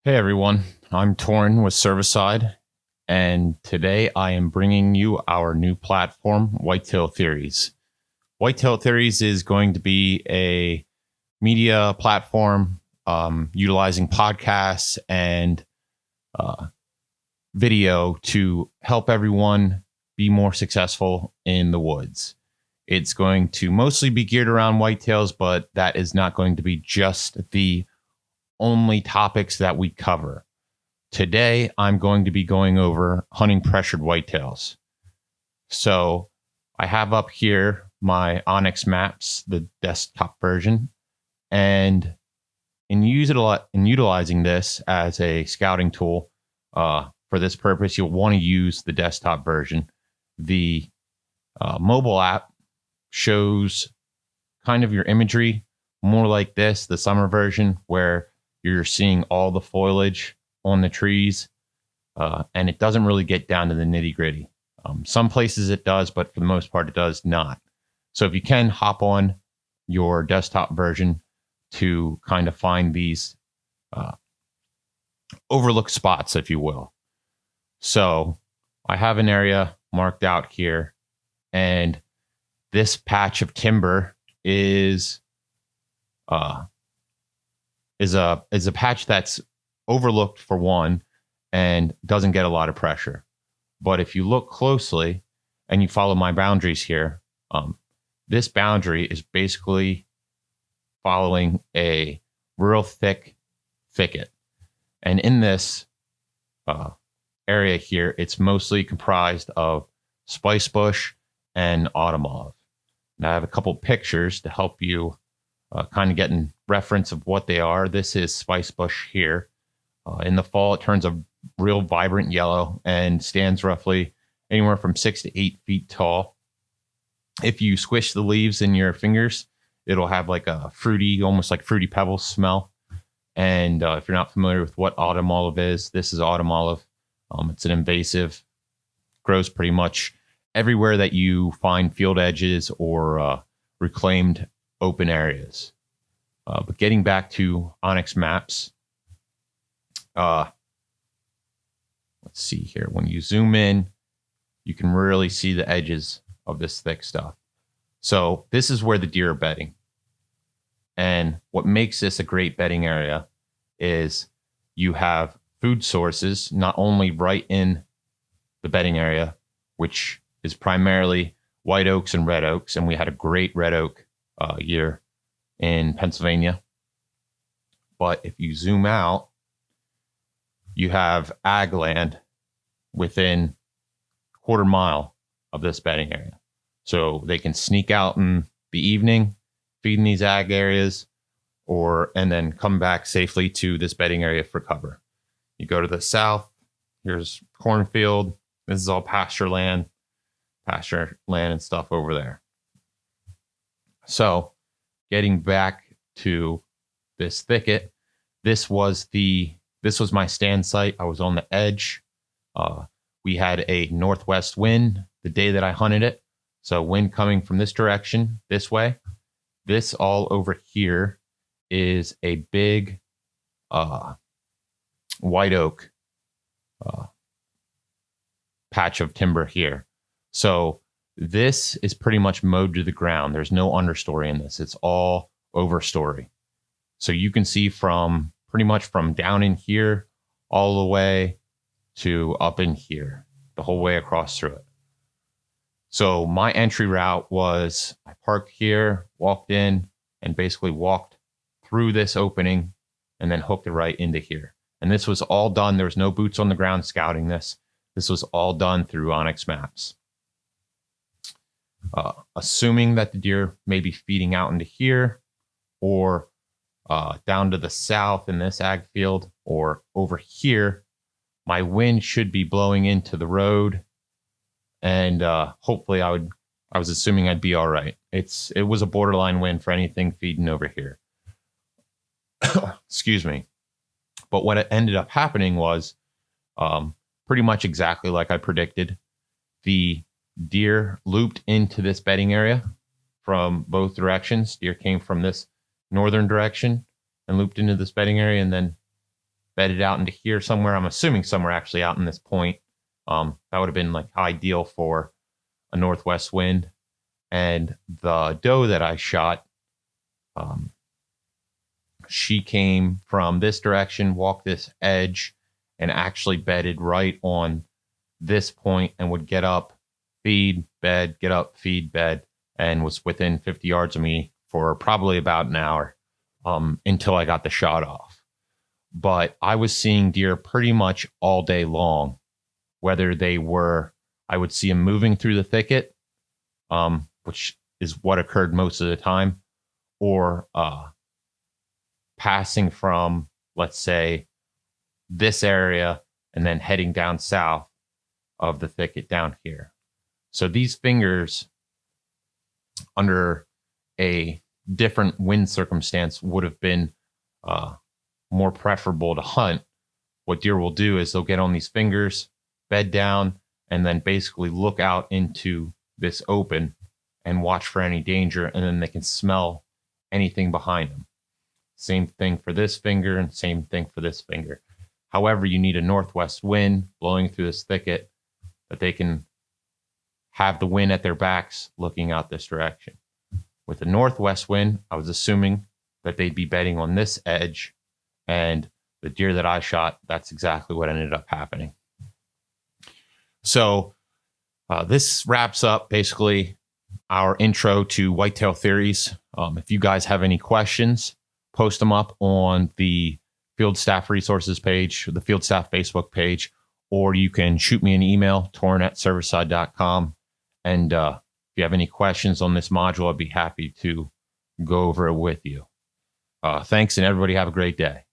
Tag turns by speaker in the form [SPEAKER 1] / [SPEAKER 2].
[SPEAKER 1] Hey everyone, I'm Torrin with Servicide, and today I am bringing you our new platform, Whitetail Theories. Whitetail Theories is going to be a media platform utilizing podcasts and video to help everyone be more successful in the woods. It's going to mostly be geared around whitetails, but that is not going to be just the only topics that we cover. Today, I'm going to be going over hunting pressured whitetails. So I have up here my Onyx maps, the desktop version, and in utilizing this as a scouting tool for this purpose, you'll want to use the desktop version. The mobile app shows kind of your imagery more like this, the summer version, where you're seeing all the foliage on the trees, and it doesn't really get down to the nitty gritty. Some places it does, but for the most part, it does not. So if you can hop on your desktop version to kind of find these overlooked spots, if you will. So I have an area marked out here, and this patch of timber is a patch that's overlooked for one and doesn't get a lot of pressure. But if you look closely and you follow my boundaries here, this boundary is basically following a real thick thicket. And in this area here, it's mostly comprised of spice bush and autumn olive. Now I have a couple pictures to help you kind of get in reference of what they are. This is spice bush here. In the fall, it turns a real vibrant yellow and stands roughly anywhere from 6 to 8 feet tall. If you squish the leaves in your fingers, it'll have like a fruity, almost like fruity pebbles smell. And if you're not familiar with what autumn olive is, this is autumn olive. It's an invasive, grows pretty much everywhere that you find field edges or reclaimed open areas. But getting back to Onyx maps, let's see here. When you zoom in, you can really see the edges of this thick stuff. So this is where the deer are bedding. And what makes this a great bedding area is you have food sources, not only right in the bedding area, which is primarily white oaks and red oaks. And we had a great red oak year in Pennsylvania. But if you zoom out, you have ag land within a quarter mile of this bedding area. So they can sneak out in the evening, feed in these ag areas, and then come back safely to this bedding area for cover. You go to the south, here's cornfield. This is all pasture land and stuff over there. So getting back to this thicket, this was my stand site. I was on the edge. We had a northwest wind the day that I hunted it. So wind coming from this direction, this way. This all over here is a big white oak patch of timber here. So this is pretty much mowed to the ground. There's no understory in this. It's all overstory. So you can see from pretty much from down in here all the way to up in here, the whole way across through it. So my entry route was I parked here, walked in, and basically walked through this opening and then hooked it right into here. And this was all done. There was no boots on the ground scouting this. This was all done through Onyx maps. Assuming that the deer may be feeding out into here or down to the south in this ag field or over here, my wind should be blowing into the road. And hopefully I was assuming I'd be all right. It was a borderline wind for anything feeding over here. Excuse me. But what ended up happening was pretty much exactly like I predicted. The deer looped into this bedding area from both directions. Deer came from this northern direction and looped into this bedding area and then bedded out into here somewhere. I'm assuming somewhere actually out in this point. That would have been like ideal for a northwest wind. And the doe that I shot, she came from this direction, walked this edge, and actually bedded right on this point and would get up, feed, bed, get up, feed, bed, and was within 50 yards of me for probably about an hour until I got the shot off. But I was seeing deer pretty much all day long, whether they were, I would see them moving through the thicket, which is what occurred most of the time, or passing from, let's say, this area and then heading down south of the thicket down here. So these fingers, under a different wind circumstance, would have been more preferable to hunt. What deer will do is they'll get on these fingers, bed down, and then basically look out into this open and watch for any danger, and then they can smell anything behind them. Same thing for this finger and same thing for this finger. However, you need a northwest wind blowing through this thicket that they can have the wind at their backs looking out this direction. With the northwest wind, I was assuming that they'd be bedding on this edge, and the deer that I shot, that's exactly what ended up happening. So this wraps up basically our intro to whitetail theories. If you guys have any questions, post them up on the Field Staff Resources page, the Field Staff Facebook page, or you can shoot me an email, torrin@serviceside.com. And if you have any questions on this module, I'd be happy to go over it with you. Thanks, and everybody have a great day.